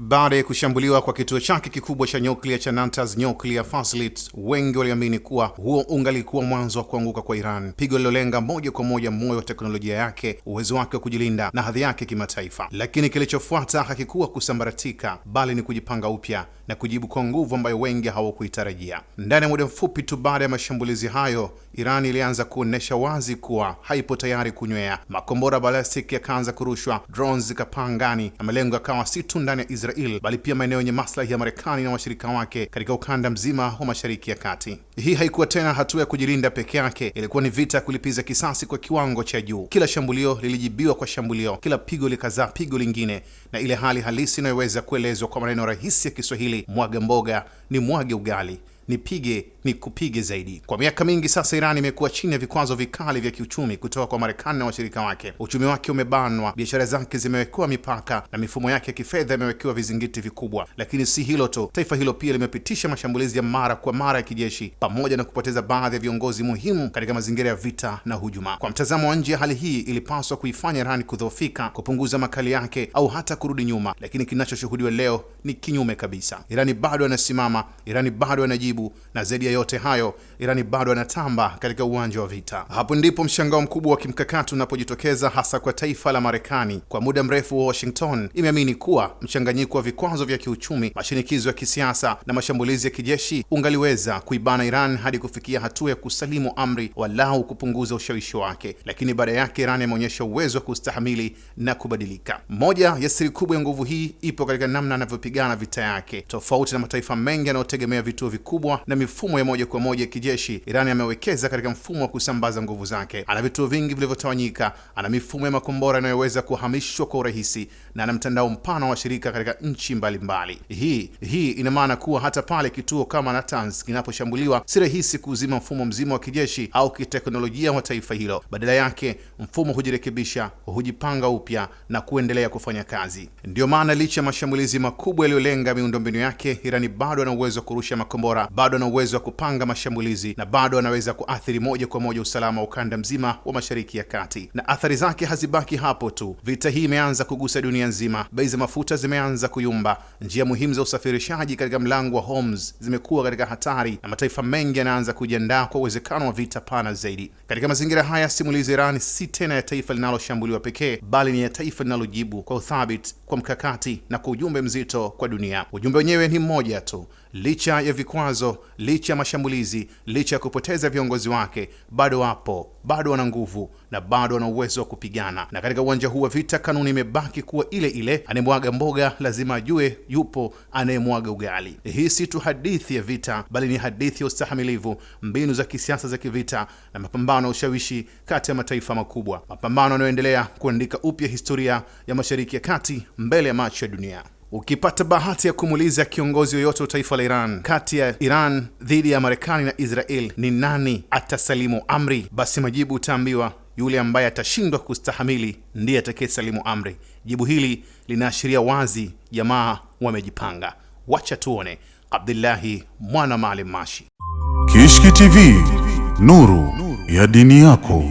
Baada ya kushambuliwa kwa kituo chake kikubwa cha nyuklia cha Natanz Nuclear Facility, wengi waliamini kuwa huo ungalikuwa mwanzo wa kuanguka kwa Iran, pigo lilolenga moja kwa moja moyo wa teknolojia yake, uwezo wake wa kujilinda na hadhi yake kimataifa. Lakini kilichofuata hakikuwa kusambaratika, bali ni kujipanga upya na kujibu kwa nguvu ambayo wengi hawakuitarajia. Ndani ya muda mfupi tu baada ya mashambulizi hayo, Iran ilianza kuonesha wazi kuwa haipo tayari kunywea. Makombora balistiki yakaanza kurushwa, drones zikapaa angani, na malengo yakawa si tu ndani ya Israel bali pia maeneo yenye maslahi ya Marekani na washirika wake katika ukanda mzima wa Mashariki ya Kati. Hii haikuwa tena hatua ya kujilinda peke yake, ilikuwa ni vita ya kulipiza kisasi kwa kiwango cha juu. Kila shambulio lilijibiwa kwa shambulio, kila pigo likazaa pigo lingine, na ile hali halisi inayoweza kuelezwa kwa maneno rahisi ya Kiswahili: mwaga mboga ni mwage ugali, nipige ni kupige zaidi. Kwa miaka mingi sasa, Iran imekuwa chini ya vikwazo vikali vya kiuchumi kutoka kwa Marekani na washirika wake. Uchumi wake umebanwa, biashara zake zimewekewa mipaka na mifumo yake ya kifedha imewekewa vizingiti vikubwa. Lakini si hilo tu, taifa hilo pia limepitisha mashambulizi ya mara kwa mara ya kijeshi, pamoja na kupoteza baadhi ya viongozi muhimu katika mazingira ya vita na hujuma. Kwa mtazamo wa nje, hali hii ilipaswa kuifanya Iran kudhoofika, kupunguza makali yake au hata kurudi nyuma, lakini kinachoshuhudiwa leo ni kinyume kabisa. Irani bado anasimama, Irani bado anajibu, na zaidi ya yote hayo, Irani bado anatamba katika uwanja wa vita. Hapo ndipo mshangao mkubwa wa kimkakati unapojitokeza, hasa kwa taifa la Marekani. Kwa muda mrefu, Washington imeamini kuwa mchanganyiko wa vikwazo vya kiuchumi, mashinikizo ya kisiasa na mashambulizi ya kijeshi ungaliweza kuibana Iran hadi kufikia hatua ya kusalimu amri, walau kupunguza ushawishi wake. Lakini baada yake, Iran imeonyesha uwezo wa kustahamili na kubadilika. Moja ya siri kubwa ya nguvu hii ipo katika namna anavyopigana vita yake. Tofauti na mataifa mengi yanayotegemea vituo vikubwa na mifumo ya moja kwa moja kijeshi, Iran amewekeza katika mfumo wa kusambaza nguvu zake. Ana vituo vingi vilivyotawanyika, ana mifumo ya makombora inayoweza kuhamishwa kwa urahisi, na ana mtandao mpana wa shirika katika nchi mbalimbali. Hii ina maana kuwa hata pale kituo kama Natanz kinaposhambuliwa, si rahisi kuuzima mfumo mzima wa kijeshi au kiteknolojia wa taifa hilo. Badala yake, mfumo hujirekebisha, hujipanga upya na kuendelea kufanya kazi. Ndio maana licha ya mashambulizi makubwa yaliyolenga miundombinu yake, Irani bado ana uwezo wa kurusha makombora, bado ana uwezo wa kupanga mashambulizi, na bado anaweza kuathiri moja kwa moja usalama wa ukanda mzima wa Mashariki ya Kati. Na athari zake hazibaki hapo tu. Vita hii imeanza kugusa dunia nzima. Bei za mafuta zimeanza kuyumba, njia muhimu za usafirishaji katika mlango wa Hormuz zimekuwa katika hatari, na mataifa mengi yanaanza kujiandaa kwa uwezekano wa vita pana zaidi. Katika mazingira haya, simulizi Iran si tena ya taifa linaloshambuliwa pekee, bali ni ya taifa linalojibu kwa uthabiti, kwa mkakati na kwa ujumbe mzito kwa dunia. Ujumbe wenyewe ni mmoja tu: licha ya vikwazo, licha ya mashambulizi, licha ya kupoteza viongozi wake, bado wapo, bado wana nguvu na bado wana uwezo wa kupigana. Na katika uwanja huu wa vita, kanuni imebaki kuwa ile ile: anayemwaga mboga lazima ajue yupo anayemwaga ugali. Hii si tu hadithi ya vita, bali ni hadithi ya ustahimilivu, mbinu za kisiasa za kivita na mapambano ya ushawishi kati ya mataifa makubwa, mapambano yanayoendelea kuandika upya historia ya Mashariki ya Kati mbele ya macho ya dunia. Ukipata bahati ya kumuuliza kiongozi yoyote wa taifa la Iran, kati ya Iran dhidi ya Marekani na Israel, ni nani atasalimu amri, basi majibu utaambiwa yule ambaye atashindwa kustahamili ndiye atakayesalimu amri. Jibu hili linaashiria wazi jamaa wamejipanga. Wacha tuone. Abdullahi Mwana Maalim Mashi, Kishki TV, nuru ya dini yako.